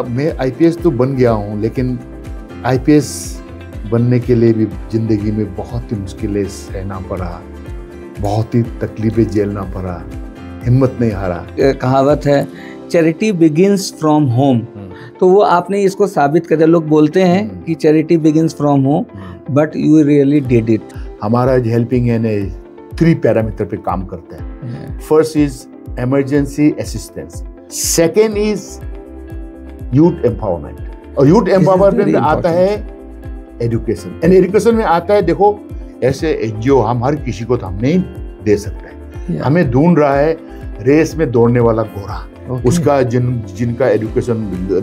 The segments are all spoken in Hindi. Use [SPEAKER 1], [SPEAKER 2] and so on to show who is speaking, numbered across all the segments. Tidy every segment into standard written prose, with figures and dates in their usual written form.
[SPEAKER 1] मैं आईपीएस तो बन गया हूँ, लेकिन आईपीएस बनने के लिए भी ज़िंदगी में बहुत ही मुश्किलें सहना पड़ा, बहुत ही तकलीफ़ें झेलना पड़ा, हिम्मत नहीं हारा।
[SPEAKER 2] कहावत है चैरिटी बिगिंस फ्रॉम होम, तो वो आपने इसको साबित कर दिया। लोग बोलते हैं कि charity begins from home, but you really did it.
[SPEAKER 1] हमारा हेल्पिंग हैंड 3 पैरामीटर पे काम करते हैं। First is emergency assistance, second is youth empowerment, और यूथ एम्पावरमेंट में आता है एजुकेशन, एंड एजुकेशन में आता है, देखो ऐसे एनजीओ हम हर किसी को तो हम नहीं दे सकते। हमें ढूंढ रहा है रेस में दौड़ने वाला घोड़ा, उसका जिनका एजुकेशन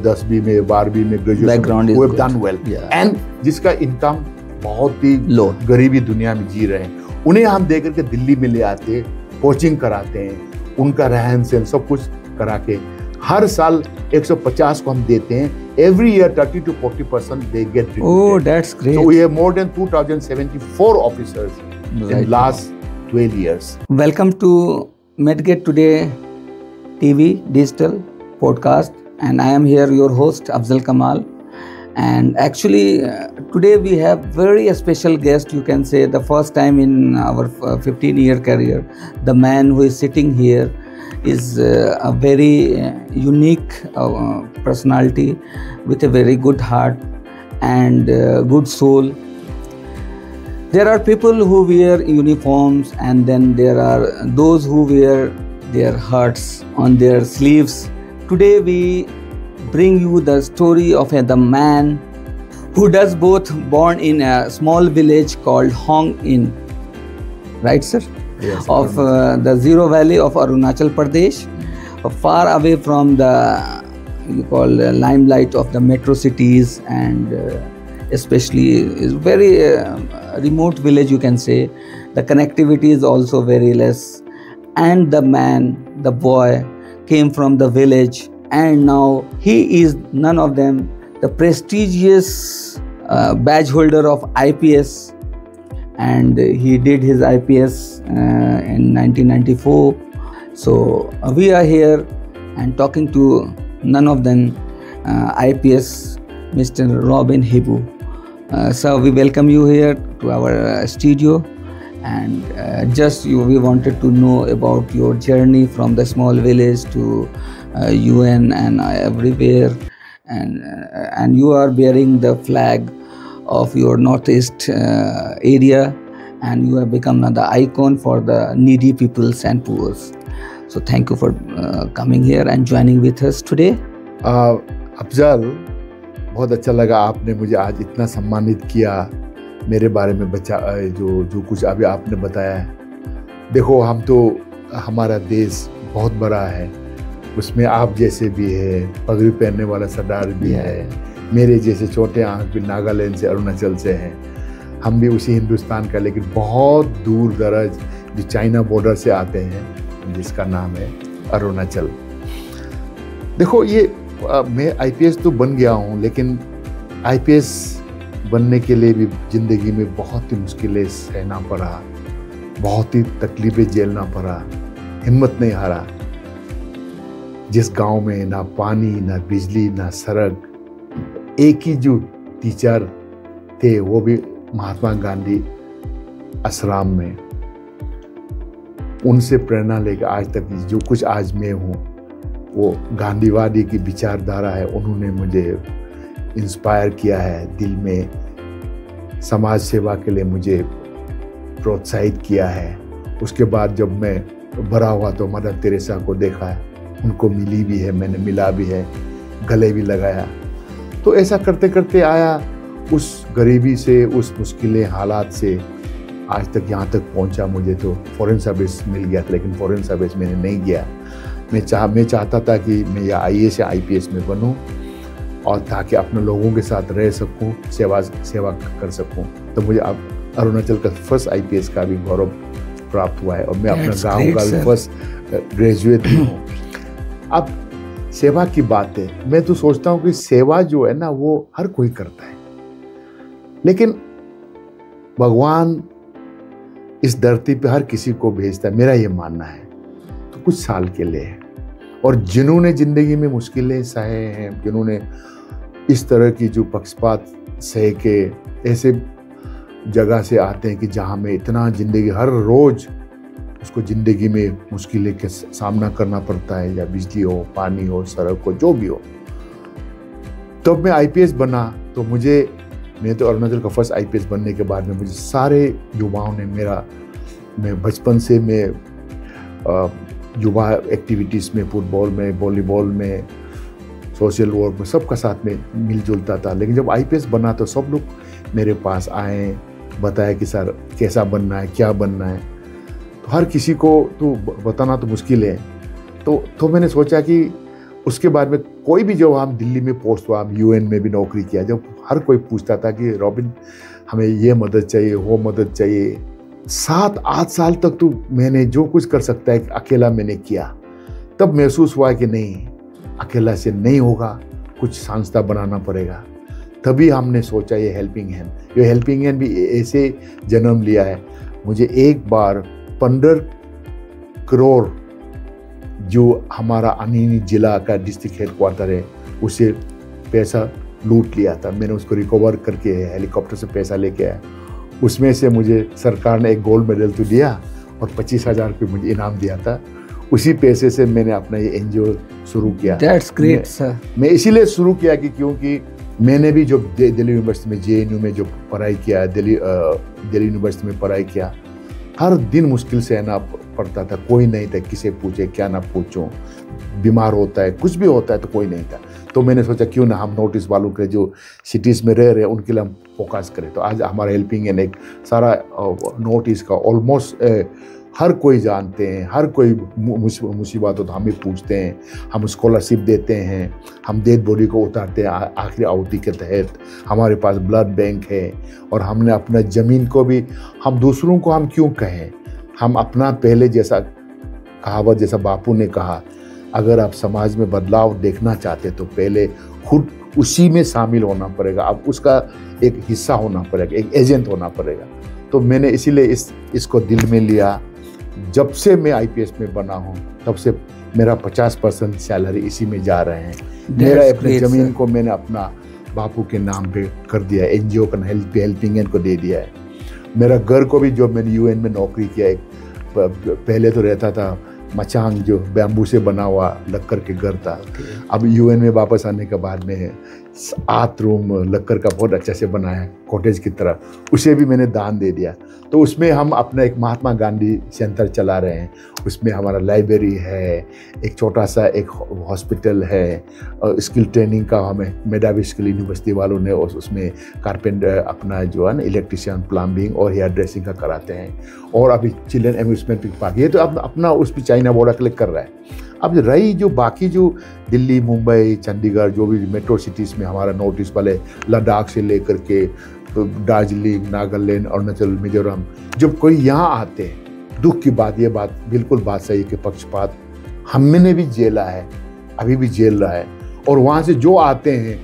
[SPEAKER 1] 10वीं में 12वीं में ग्रेजुएशन वो डन वेल, एंड जिसका इनकम बहुत ही लो, गरीबी दुनिया में जी रहे हैं, उन्हें हम दे करके दिल्ली में ले आते, कोचिंग कराते हैं, उनका रहन सहन सब कुछ करा के हर साल 150 को हम देते हैं। Every year 30 to 40% they get recruited.
[SPEAKER 2] Oh, that's great.
[SPEAKER 1] So we have more than 2074 officers in last 12 years.
[SPEAKER 2] Welcome to Medgate Today TV digital podcast, and I am here your host Afzal Kamal. And actually today we have very special guest, you can say the first time in our 15-year career. The man who is sitting here is a very unique personality with a very good heart and good soul. There are people who wear uniforms, and then there are those who wear their hearts on their sleeves. Today we bring you the story of the man who does both, born in a small village called Hong In, right sir?
[SPEAKER 1] Yes,
[SPEAKER 2] of the Zero Valley of Arunachal Pradesh, far away from the limelight of the metro cities, and especially is very remote village, you can say. The connectivity is also very less, and the man, the boy, came from the village, and now he is none of them, the prestigious badge holder of IPS. And he did his IPS in 1994. So we are here and talking to none of them, IPS Mr. Robin Hibu. So we welcome you here to our studio, and we wanted to know about your journey from the small village to UN and everywhere, and you are bearing the flag of your northeast area, and you have become the icon for the needy peoples and poor. So thank you for coming here and joining with us today.
[SPEAKER 1] Afzal, बहुत अच्छा लगा आपने मुझे आज इतना सम्मानित किया, मेरे बारे में जो कुछ अभी आपने बताया है। देखो, हम तो, हमारा देश बहुत बड़ा है, उसमें आप जैसे भी है, पगड़ी पहनने वाला सरदार भी है, मेरे जैसे छोटे आंख भी नागालैंड से, अरुणाचल से हैं, हम भी उसी हिंदुस्तान का, लेकिन बहुत दूर दराज जो चाइना बॉर्डर से आते हैं, जिसका नाम है अरुणाचल। देखो, ये मैं आईपीएस तो बन गया हूँ, लेकिन आईपीएस बनने के लिए भी ज़िंदगी में बहुत ही मुश्किलें सहना पड़ा, बहुत ही तकलीफ़ें झेलना पड़ा, हिम्मत नहीं हारा। जिस गांव में ना पानी, ना बिजली, ना सड़क, एक ही जो टीचर थे वो भी महात्मा गांधी आश्रम में, उनसे प्रेरणा लेकर आज तक जो कुछ आज मैं हूँ, वो गांधीवादी की विचारधारा है, उन्होंने मुझे इंस्पायर किया है, दिल में समाज सेवा के लिए मुझे प्रोत्साहित किया है। उसके बाद जब मैं बड़ा हुआ तो मदर तेरेसा को देखा है, उनको मिली भी है, मैंने मिला भी है, गले भी लगाया। तो ऐसा करते करते आया, उस गरीबी से, उस मुश्किलें हालात से आज तक यहाँ तक पहुँचा। मुझे तो फॉरेन सर्विस मिल गया था, लेकिन फॉरेन सर्विस मैंने नहीं किया। मैं चाहता था कि मैं या आईएएस या आईपीएस में बनूं, और ताकि अपने लोगों के साथ रह सकूं, सेवा कर सकूं। तो मुझे अब अरुणाचल का फर्स्ट आईपीएस का भी गौरव प्राप्त हुआ है, और मैं अपना गाँव का भी फर्स्ट ग्रेजुएट भी हूँ। अब सेवा की बात है, मैं तो सोचता हूँ कि सेवा जो है ना, वो हर कोई करता है, लेकिन भगवान इस धरती पे हर किसी को भेजता है, मेरा ये मानना है। तो कुछ साल के लिए और जिन्होंने ज़िंदगी में मुश्किलें सहे हैं, जिन्होंने इस तरह की जो पक्षपात सह के ऐसे जगह से आते हैं कि जहाँ में इतना ज़िंदगी हर रोज़ उसको ज़िंदगी में मुश्किलें के सामना करना पड़ता है, या बिजली हो, पानी हो, सड़क हो, जो भी हो। तब मैं आईपीएस बना तो मैं तो अरुणाचल का फर्स्ट आईपीएस बनने के बाद में मुझे सारे युवाओं ने मैं बचपन से मैं युवा एक्टिविटीज़ में, फुटबॉल में, वॉलीबॉल में, सोशल वर्क में सबका साथ में मिलजुलता था। लेकिन जब आईपीएस बना तो सब लोग मेरे पास आए, बताया कि सर कैसा बनना है, क्या बनना है। तो हर किसी को तो बताना तो मुश्किल है। तो मैंने सोचा कि उसके बाद में कोई भी, जब हम दिल्ली में पोस्ट हुआ, हम यूएन में भी नौकरी किया, जब हर कोई पूछता था कि रॉबिन हमें ये मदद चाहिए, वो मदद चाहिए, 7-8 साल तक तो मैंने जो कुछ कर सकता है अकेला मैंने किया। तब महसूस हुआ कि नहीं, अकेला से नहीं होगा, कुछ संस्था बनाना पड़ेगा। तभी हमने सोचा ये हेल्पिंग हैंड। ये हेल्पिंग हैंड भी ऐसे जन्म लिया है। मुझे एक बार 15 करोड़ जो हमारा अनिनी जिला का डिस्ट्रिक्ट हेडक्वार्टर है, उसे पैसा लूट लिया था। मैंने उसको रिकवर करके हेलीकॉप्टर से पैसा लेके आया। उसमें से मुझे सरकार ने एक गोल्ड मेडल तो दिया और 25,000 रुपये मुझे इनाम दिया था। उसी पैसे से मैंने अपना ये एनजीओ शुरू किया।
[SPEAKER 2] That's great, sir.
[SPEAKER 1] मैं इसीलिए शुरू किया कि क्योंकि मैंने भी जो दिल्ली यूनिवर्सिटी में, जेएनयू में जो पढ़ाई किया, दिल्ली यूनिवर्सिटी में पढ़ाई किया, हर दिन मुश्किल से आना पड़ता था। कोई नहीं था, किसे पूछे क्या ना पूछूं, बीमार होता है, कुछ भी होता है तो कोई नहीं था। तो मैंने सोचा क्यों ना हम नॉर्थ ईस्ट वालों के जो सिटीज़ में रह रहे हैं उनके लिए हम फोकस करें। तो आज हमारा हेल्पिंग हैंड एक सारा नॉर्थ ईस्ट का ऑलमोस्ट हर कोई जानते हैं, हर कोई मुसीबत हो तो हमें पूछते हैं, हम स्कॉलरशिप देते हैं, हम डेड बॉडी को उतारते हैं आखिरी आहुति के तहत। हमारे पास ब्लड बैंक है और हमने अपना ज़मीन को भी, हम दूसरों को हम क्यों कहें, हम अपना पहले जैसा कहावत जैसा बापू ने कहा, अगर आप समाज में बदलाव देखना चाहते तो पहले खुद उसी में शामिल होना पड़ेगा, अब उसका एक हिस्सा होना पड़ेगा, एक एजेंट होना पड़ेगा। तो मैंने इसीलिए इसको दिल में लिया। जब से मैं आईपीएस में बना हूँ तब से मेरा 50% सैलरी इसी में जा रहे हैं। मेरा अपनी ज़मीन को मैंने अपना बापू के नाम पे कर दिया है, एनजीओ का हेल्पिंग हैंड को दे दिया है। मेरा घर को भी, जो मैंने यूएन में नौकरी किया, एक पहले तो रहता था मचांग, जो बैम्बू से बना हुआ लक्कर के घर था। अब यूएन में वापस आने के बाद में 8 रूम लक्कर का बहुत अच्छा से बनाया है, कॉटेज की तरह, उसे भी मैंने दान दे दिया। तो उसमें हम अपना एक महात्मा गांधी सेंटर चला रहे हैं। उसमें हमारा लाइब्रेरी है, एक छोटा सा एक हॉस्पिटल है, स्किल ट्रेनिंग का हमें मेधावी स्किल यूनिवर्सिटी वालों ने उसमें कारपेंटर अपना जो है ना, इलेक्ट्रिशियन, प्लम्बिंग और हेयर ड्रेसिंग का कराते हैं। और अभी चिल्ड्रन एम्यूजमेंट पार्क, ये तो अब अपना उस पर चाइना बॉर्डर कलेक्ट कर रहा है। अब रही जो बाकी जो दिल्ली, मुंबई, चंडीगढ़, जो भी मेट्रो सिटीज़ में हमारा नॉर्थ ईस्ट वाले, लद्दाख से लेकर के दार्जिलिंग, नागालैंड, अरुणाचल, मिजोरम, जब कोई यहाँ आते हैं, दुख की बात, ये बात बिल्कुल बात सही है कि पक्षपात हमने भी झेला है, अभी भी झेल रहा है। और वहाँ से जो आते हैं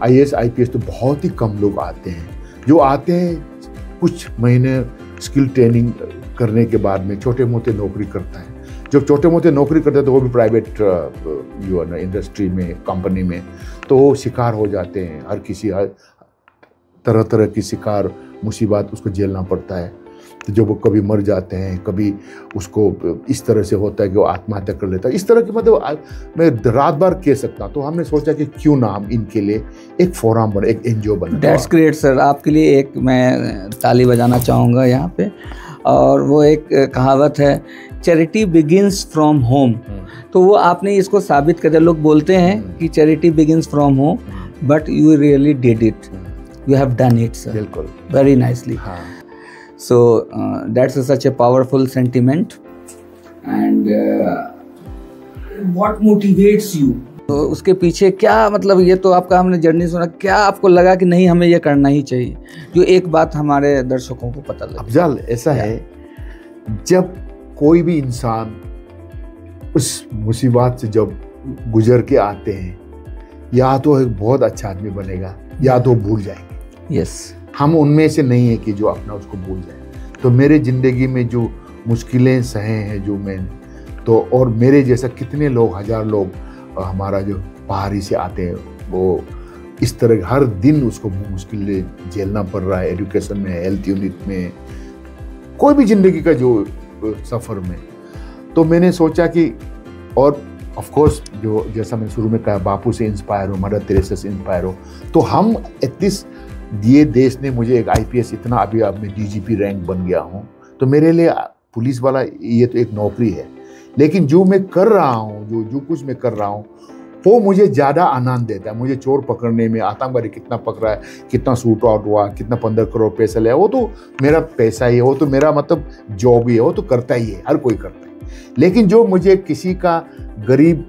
[SPEAKER 1] आईएएस, आईपीएस, तो बहुत ही कम लोग आते हैं। जो आते हैं कुछ महीने स्किल ट्रेनिंग करने के बाद में छोटे मोटे नौकरी करता है। जब छोटे मोटे नौकरी करते हैं तो वो भी प्राइवेट जो है ना इंडस्ट्री में, कंपनी में, तो वो शिकार हो जाते हैं। हर तरह तरह की शिकार मुसीबत उसको झेलना पड़ता है। तो जब वो कभी मर जाते हैं, कभी उसको इस तरह से होता है कि वो आत्महत्या कर लेता है। इस तरह की मतलब मैं रात भर कह सकता। तो हमने सोचा कि क्यों ना हम इनके लिए एक फोरम बने, एक एनजीओ बने।
[SPEAKER 2] That's great sir. आपके लिए एक मैं ताली बजाना चाहूँगा यहाँ पे। और वो एक कहावत है, चैरिटी बिगिंस फ्रॉम होम। तो वो आपने इसको साबित कर दिया। लोग बोलते हैं कि charity begins from home, but you really did it, you have done it sir,
[SPEAKER 1] बिल्कुल,
[SPEAKER 2] very nicely. So that's such a powerful sentiment. And what motivates you? तो उसके पीछे क्या मतलब, ये तो आपका हमने जर्नी सुना, क्या आपको लगा कि नहीं हमें ये करना ही चाहिए, जो एक बात हमारे दर्शकों को पता लगे?
[SPEAKER 1] अफजल, ऐसा है, जब कोई भी इंसान उस मुसीबत से जब गुजर के आते हैं, या तो एक बहुत अच्छा आदमी बनेगा या तो भूल जाएंगे।
[SPEAKER 2] यस,
[SPEAKER 1] हम उनमें से नहीं है कि जो अपना उसको भूल जाए। तो मेरे ज़िंदगी में जो मुश्किलें सहे हैं, जो मैं तो और मेरे जैसा कितने लोग, 1000 लोग हमारा जो बाहरी से आते हैं, वो इस तरह हर दिन उसको मुश्किल झेलना पड़ रहा है, एजुकेशन में, हेल्थ यूनिट में, कोई भी जिंदगी का जो सफ़र में। तो मैंने सोचा कि, और ऑफ कोर्स जो जैसा मैंने शुरू में कहा, बापू से इंस्पायर हो, मदर तेरेसा से इंस्पायर हो, तो हम एटलीस्ट ये देश ने मुझे एक IPS इतना, अभी अब मैं DGP रैंक बन गया हूँ, तो मेरे लिए पुलिस वाला ये तो एक नौकरी है, लेकिन जो मैं कर रहा हूँ, जो कुछ मैं कर रहा हूँ, वो मुझे ज़्यादा आनंद देता है। मुझे चोर पकड़ने में, आतंकवादी कितना पकड़ा है, कितना शूट आउट हुआ, कितना 15 करोड़ पैसा लिया, वो तो मेरा पैसा ही है, वो तो मेरा मतलब जॉब ही है, वो तो करता ही है, हर कोई करता है। लेकिन जो मुझे किसी का गरीब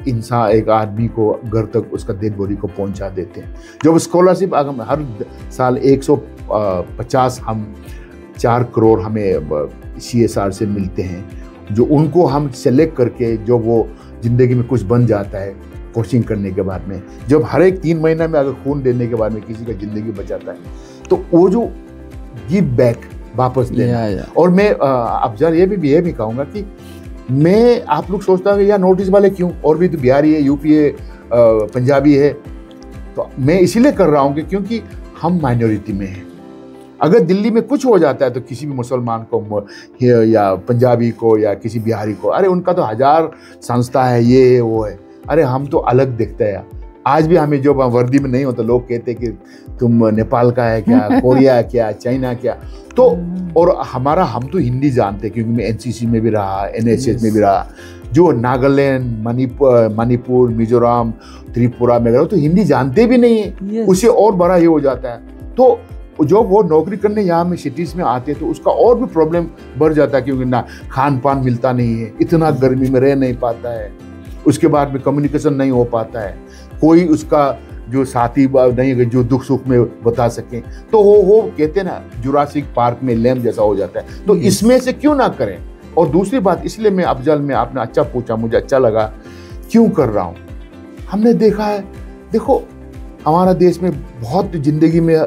[SPEAKER 1] इंसान, एक आदमी को घर तक उसका डेड बॉडी को पहुंचा देते हैं, जब स्कॉलरशिप हर साल 150 हम 4 करोड़ हमें CSR से मिलते हैं, जो उनको हम सेलेक्ट करके, जो वो ज़िंदगी में कुछ बन जाता है कोचिंग करने के बाद में, जब हर एक 3 महीना में अगर खून देने के बाद में किसी का ज़िंदगी बचाता है, तो वो जो गिव बैक वापस देना। और मैं अफजल ये भी कहूँगा कि मैं, आप लोग सोचता है यार नॉर्थ ईस्ट वाले क्यों, और भी तो बिहारी है, यूपी है, पंजाबी है, तो मैं इसीलिए कर रहा हूँ कि क्योंकि हम माइनॉरिटी में हैं। अगर दिल्ली में कुछ हो जाता है तो किसी भी मुसलमान को या पंजाबी को या किसी बिहारी को, अरे उनका तो 1000 संस्था है, ये है वो है, अरे हम तो अलग दिखते हैं। आज भी हमें जो वर्दी में नहीं होता, लोग कहते कि तुम नेपाल का है क्या, कोरिया क्या, चाइना क्या, तो और हम तो हिंदी जानते, क्योंकि मैं NCC में भी रहा, NSS में भी रहा, जो नागालैंड, मणिपुर, मिजोरम, त्रिपुरा में रहा, तो हिंदी जानते भी नहीं है, उससे और बड़ा ही हो जाता है। तो जो वो नौकरी करने यहाँ में सिटीज़ में आते हैं, तो उसका और भी प्रॉब्लम बढ़ जाता है, क्योंकि ना खान पान मिलता नहीं है, इतना गर्मी में रह नहीं पाता है, उसके बाद में कम्युनिकेशन नहीं हो पाता है, कोई उसका जो साथी नहीं है जो दुख सुख में बता सकें, तो वो कहते हैं ना, जुरासिक पार्क में लैम्प जैसा हो जाता है। तो इसमें से क्यों ना करें। और दूसरी बात, इसलिए मैं अफजल में, आपने अच्छा पूछा, मुझे अच्छा लगा, क्यों कर रहा हूँ। हमने देखा है, देखो हमारा देश में बहुत जिंदगी में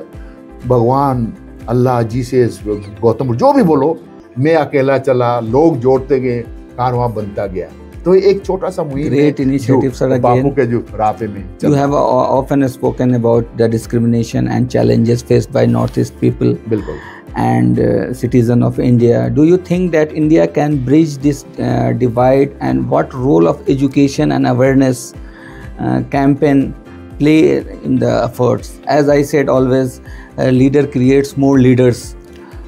[SPEAKER 1] भगवान, अल्लाह, जीसस, गौतम, जो भी बोलो, मैं अकेला चला, लोग जोड़ते गए, कारवां बनता गया। तो एक छोटा सा मुहिम,
[SPEAKER 2] great initiative, sir.
[SPEAKER 1] बापू के जो राफे में,
[SPEAKER 2] you have often spoken about the discrimination and challenges faced by Northeast people,
[SPEAKER 1] बिल्कुल,
[SPEAKER 2] and citizen of India. Do you think that India can bridge this divide, and what role of education and awareness campaign play in the efforts? As I said, always a leader creates more leaders.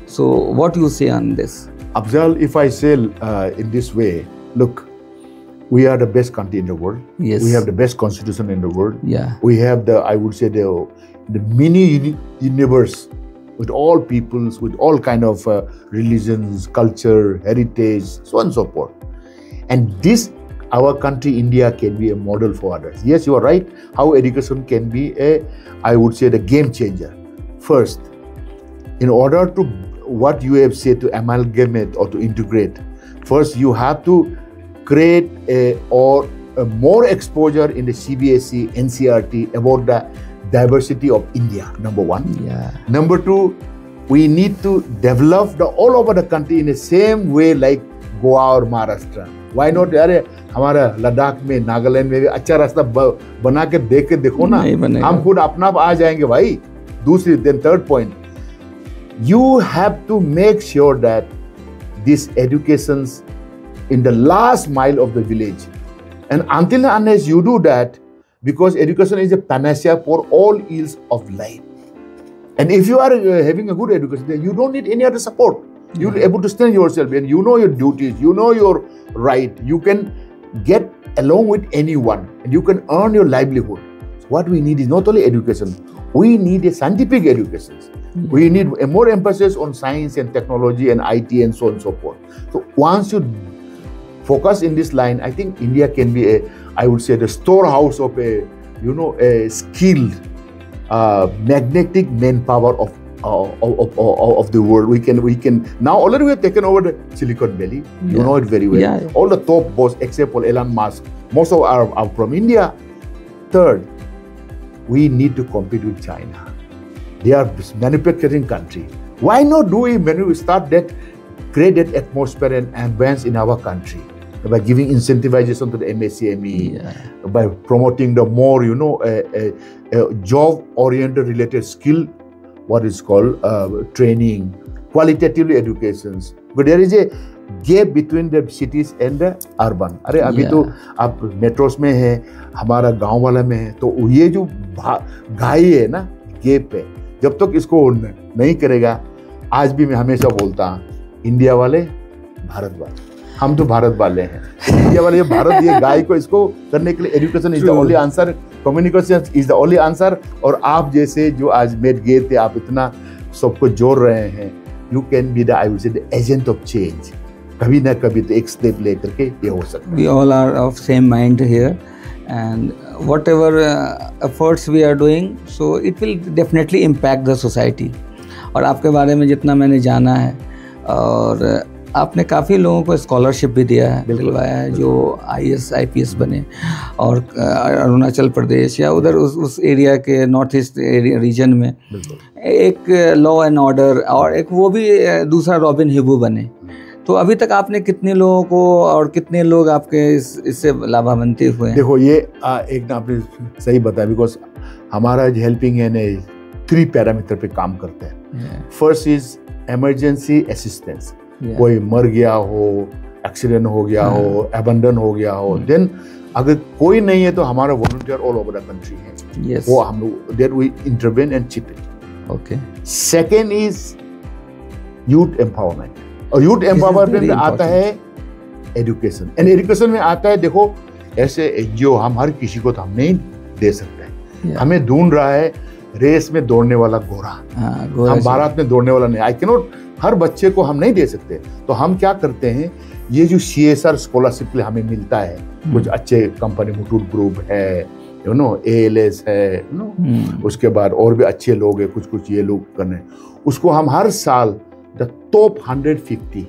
[SPEAKER 2] So what you say on this?
[SPEAKER 1] Afzal, if I say in this way, look, we are the best country in the world.
[SPEAKER 2] Yes.
[SPEAKER 1] We have the best constitution in the world.
[SPEAKER 2] Yeah.
[SPEAKER 1] We have the, I would say, the mini universe with all peoples, with all kind of religions, culture, heritage, so on and so forth. And this, our country, India, can be a model for others. Yes, you are right. How education can be I would say, the game changer. First, in order to, what you have said, to amalgamate or to integrate, first you have to create a more exposure in the CBSE, NCERT about the diversity of India, number one.
[SPEAKER 2] Yeah.
[SPEAKER 1] Number two, we need to develop all over the country in the same way like Goa or Maharashtra. Why not? अरे हमारा लद्दाख में, नागालैंड में भी अच्छा रास्ता बना के देख के देखो ना, हम खुद अपना आ जाएंगे भाई। दूसरी, then third point, you have to make sure that this education's in the last mile of the village, and until and unless you do that, because education is a panacea for all ills of life, and if you are having a good education, then you don't need any other support. You'll be able to stand yourself, and you know your duties, you know your right, you can get along with anyone, and you can earn your livelihood. So what we need is not only education, we need a scientific education. We need a more emphasis on science and technology and IT and so on and so forth. So once you focus in this line, I think India can be I would say, the storehouse of a skilled, magnetic manpower of the world. We can now already we have taken over the Silicon Valley. You know it very well.
[SPEAKER 2] Yeah.
[SPEAKER 1] All the top boss except for Elon Musk, most of are from India. Third, we need to compete with China. They are manufacturing country. Why not do we start that, create that atmosphere and ambience in our country? by giving incentivization to the MSCME, by promoting the more, job-oriented related skill, what is called training, qualitative educations. But there is a gap between the cities and the urban. अरे अभी तो आप मेट्रोस में है, हमारा गांव वाला में है, तो ये जो घाई है ना, गैप है, जब तक इसको नहीं करेगा, आज भी मैं हमेशा बोलता हूँ, इंडिया वाले भारत वाले, हम तो भारत वाले हैं, इंडिया वाले, ये भारत, ये गाय को इसको करने के लिए education is the only answer, communication is the only answer. और आप जैसे जो आज मेट गए थे, आप इतना सबको जोड़ रहे हैं, you can be the, I would say, the agent of change. कभी ना कभी तो एक स्टेप लेकर के ये हो सकता है।
[SPEAKER 2] We all are of same mind here and whatever efforts we are doing, so it will definitely impact the society। और आपके बारे में जितना मैंने जाना है, और आपने काफ़ी लोगों को स्कॉलरशिप भी दिलवाया है, जो IAS IPS बने, और अरुणाचल प्रदेश या उधर उस एरिया के नॉर्थ ईस्ट एरिया रीजन में एक लॉ एंड ऑर्डर, और एक वो भी दूसरा रॉबिन हिबू बने। तो अभी तक आपने कितने लोगों को और कितने लोग आपके इससे लाभान्वित हुए हैं?
[SPEAKER 1] देखो, ये एक ना आपने सही बताया, बिकॉज हमारा हेल्पिंग है ने 3 पैरामीटर पे काम करते हैं। फर्स्ट इज इमरजेंसी असिस्टेंस, कोई मर गया हो, एक्सीडेंट हो गया हो, अबंडन हो गया हो, देन अगर कोई नहीं है तो हमारा volunteer all over the country है, वो हम लोग there we intervene and chip in.
[SPEAKER 2] Okay.
[SPEAKER 1] Second is youth empowerment, और यूथ एम्पावरमेंट में आता है एजुकेशन, एंड एजुकेशन में आता है, देखो ऐसे एनजीओ हम हर किसी को तो हम नहीं दे सकते, हमें ढूंढ रहा है रेस में दौड़ने वाला घोड़ा, हम भारत में दौड़ने वाला नहीं। आई कैन नॉट, हर बच्चे को हम नहीं दे सकते, तो हम क्या करते हैं, ये जो CSR स्कॉलरशिप हमें मिलता है, कुछ अच्छे कंपनी, मुथूट ग्रुप है, ALS है, उसके बाद और भी अच्छे लोग हैं, कुछ ये लोग करने, उसको हम हर साल द टॉप 150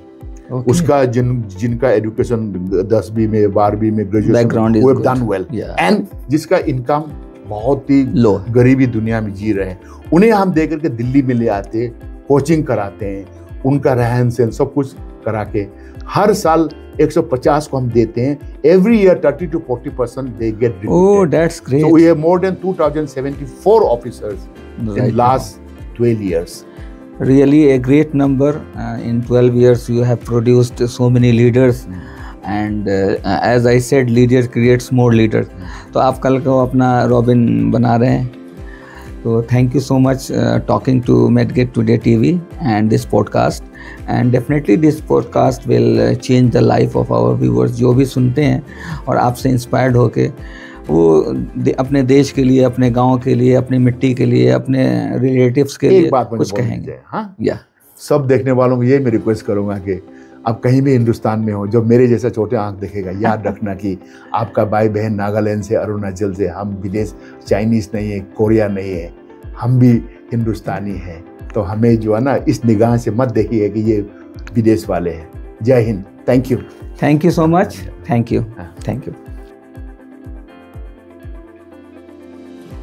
[SPEAKER 1] उसका जिनका एजुकेशन 10वीं में 12वीं में ग्रेजुएशन वो डन वेल, एंड जिसका इनकम बहुत ही लो, गरीबी दुनिया में जी रहे हैं, उन्हें हम दे करके दिल्ली में ले आते, कोचिंग कराते हैं, उनका रहन सहन सब कुछ करा के हर साल 150 को हम देते हैं। Every year 30 to 40% they get recruited.
[SPEAKER 2] Oh, that's great.
[SPEAKER 1] So we have more than 2074 officers in last 12 years।
[SPEAKER 2] Really a great number। In 12 years you have produced so many leaders, and as I said, leader creates more leaders। तो आप कल को अपना रॉबिन बना रहे हैं, तो thank you so much talking to Medgate Today TV and this podcast, and definitely this podcast will change the life of our viewers। जो भी सुनते हैं और आपसे इंस्पायर्ड होके वो अपने देश के लिए, अपने गांव के लिए, अपनी मिट्टी के लिए, अपने रिलेटिव्स के लिए कुछ कहेंगे।
[SPEAKER 1] हाँ, या सब देखने वालों को ये मैं रिक्वेस्ट करूंगा कि आप कहीं भी हिंदुस्तान में हो, जब मेरे जैसा छोटे आंख देखेगा, याद रखना कि आपका भाई बहन नागालैंड से, अरुणाचल से, हम विदेश, चाइनीज नहीं है, कोरिया नहीं है, हम भी हिंदुस्तानी हैं। तो हमें जो है ना, इस निगाह से मत देखिए कि ये विदेश वाले हैं। जय Hind. Thank you.
[SPEAKER 2] Thank you so much. Thank you.